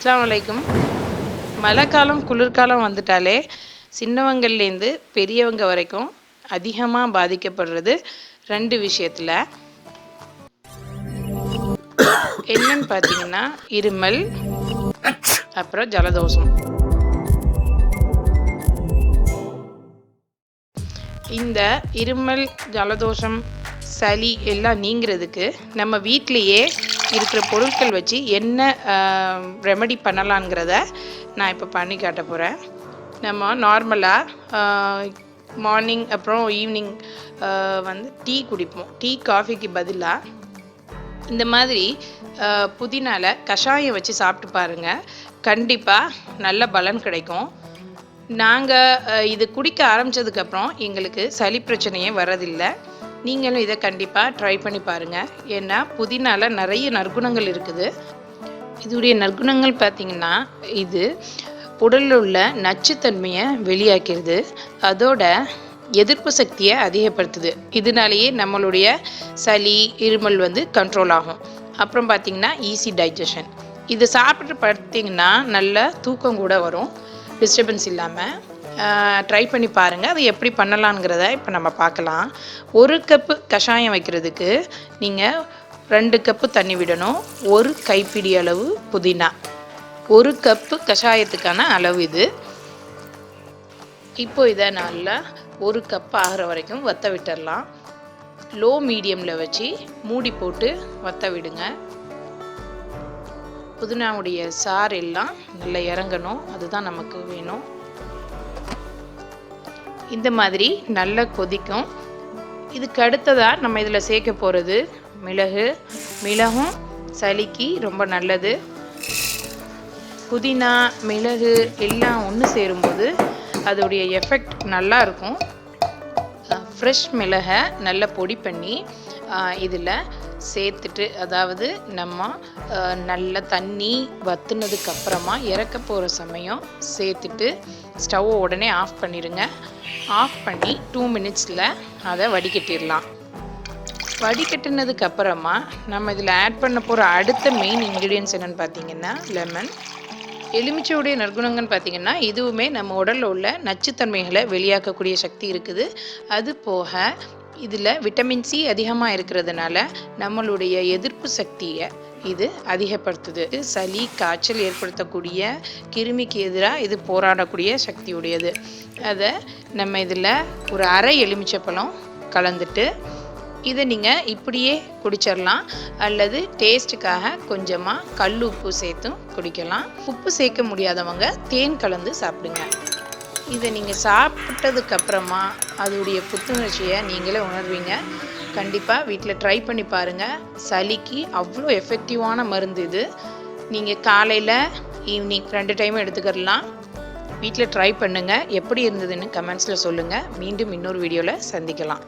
அஸ்ஸலாமு அலைக்கும். மழைக்காலம் குளிர்காலம் வந்துட்டாலே சின்னவங்கள்லேருந்து பெரியவங்க வரைக்கும் அதிகமாக பாதிக்கப்படுறது 2 விஷயத்தில். என்னன்னு பார்த்தீங்கன்னா இருமல், அப்புறம் ஜலதோஷம். இந்த இருமல், ஜலதோஷம், சளி எல்லாம் நீங்கிறதுக்கு நம்ம வீட்டிலையே இருக்கிற பொருட்கள் வச்சு என்ன ரெமெடி பண்ணலாங்கிறத நான் இப்போ பண்ணி காட்ட போகிறேன். நம்ம நார்மலாக மார்னிங் அப்புறம் ஈவினிங் வந்து டீ குடிப்போம். டீ காஃபிக்கு பதிலாக இந்த மாதிரி புதினால கஷாயம் வச்சு சாப்பிட்டு பாருங்கள். கண்டிப்பாக நல்ல பலன் கிடைக்கும். நாங்கள் இது குடிக்க ஆரம்பித்ததுக்கப்புறம் எங்களுக்கு சளி பிரச்சனையே வரதில்லை. நீங்களும் இதை கண்டிப்பாக ட்ரை பண்ணி பாருங்கள். ஏன்னா புதினால நிறைய நற்குணங்கள் இருக்குது. இதோடைய நற்குணங்கள் பார்த்திங்கன்னா இது உடலில் உள்ள நச்சுத்தன்மையை வெளியாக்கிறது, அதோட எதிர்ப்பு சக்தியை அதிகப்படுத்துது. இதனாலேயே நம்மளுடைய சளி இருமல் வந்து கண்ட்ரோல் ஆகும். அப்புறம் பார்த்திங்கன்னா ஈஸி டைஜஷன். இது சாப்பிட்டு பார்த்திங்கன்னா நல்ல தூக்கம் கூட வரும், டிஸ்டர்பன்ஸ் இல்லாமல். ட்ரை பண்ணி பாருங்கள். அது எப்படி பண்ணலாங்கிறத இப்போ நம்ம பார்க்கலாம். 1 கப்பு கஷாயம் வைக்கிறதுக்கு நீங்கள் 2 கப்பு தண்ணி விடணும். 1 கைப்பிடி அளவு புதினா. 1 கப்பு கஷாயத்துக்கான அளவு இது. இப்போ இதை நல்லா 1 கப் ஆகிற வரைக்கும் வற்ற விட்டுடலாம். லோ மீடியமில் வச்சு மூடி போட்டு வற்ற விடுங்க. புதினாவுடைய சாறு எல்லாம் நல்லா இறங்கணும், அதுதான் நமக்கு வேணும். இந்த மாதிரி நல்லா கொதிக்கும். இதுக்கு அடுத்ததாக நம்ம இதில் சேர்க்க போகிறது மிளகும் சளிக்கு ரொம்ப நல்லது. புதினா, மிளகு எல்லாம் ஒன்று சேரும்போது அதோடைய எஃபெக்ட் நல்லா இருக்கும். ஃப்ரெஷ் மிளகை நல்லா பொடி பண்ணி இதில் சேர்த்துட்டு, அதாவது நம்ம நல்ல தண்ணி வற்றுனதுக்கப்புறமா இறக்க போகிற சமயம் சேர்த்துட்டு ஸ்டவ்வை உடனே ஆஃப் பண்ணிடுங்க. ஆஃப் பண்ணி 2 மினிட்ஸில் அதை வடிகட்டிடலாம். வடிகட்டினதுக்கப்புறமா நம்ம இதில் ஆட் பண்ண போகிற அடுத்த மெயின் இன்க்ரீடியன்ஸ் என்னென்னு பார்த்தீங்கன்னா லெமன். எலுமிச்சையுடைய நற்குணங்கள்னு பார்த்திங்கன்னா இதுவுமே நம்ம உடலில் உள்ள நச்சுத்தன்மைகளை வெளியாக்கக்கூடிய சக்தி இருக்குது. அது போக இதில் விட்டமின் சி அதிகமாக இருக்கிறதுனால நம்மளுடைய எதிர்ப்பு சக்தியை இது அதிகப்படுத்துது. சளி, காய்ச்சல் ஏற்படுத்தக்கூடிய கிருமிக்கு எதிராக இது போராடக்கூடிய சக்தியுடையது. அதை நம்ம இதில் ஒரு அரை எலுமிச்சைப்பழம் கலந்துட்டு இதை நீங்கள் இப்படியே குடிச்சிடலாம், அல்லது டேஸ்ட்டுக்காக கொஞ்சமாக கல் உப்பு சேர்த்தும் குடிக்கலாம். உப்பு சேர்க்க முடியாதவங்க தேன் கலந்து சாப்பிடுங்க. இதை நீங்கள் சாப்பிட்டதுக்கப்புறமா அதோடைய புத்துணர்ச்சியை நீங்களே உணர்வீங்க. கண்டிப்பாக வீட்டில் ட்ரை பண்ணி பாருங்கள். சளிக்கு அவ்வளோ எஃபெக்டிவான மருந்து இது. நீங்கள் காலையில் ஈவினிங் 2 டைம் எடுத்துக்கிடலாம். வீட்டில் ட்ரை பண்ணுங்கள். எப்படி இருந்ததுன்னு கமெண்ட்ஸில் சொல்லுங்கள். மீண்டும் இன்னொரு வீடியோவில் சந்திக்கலாம்.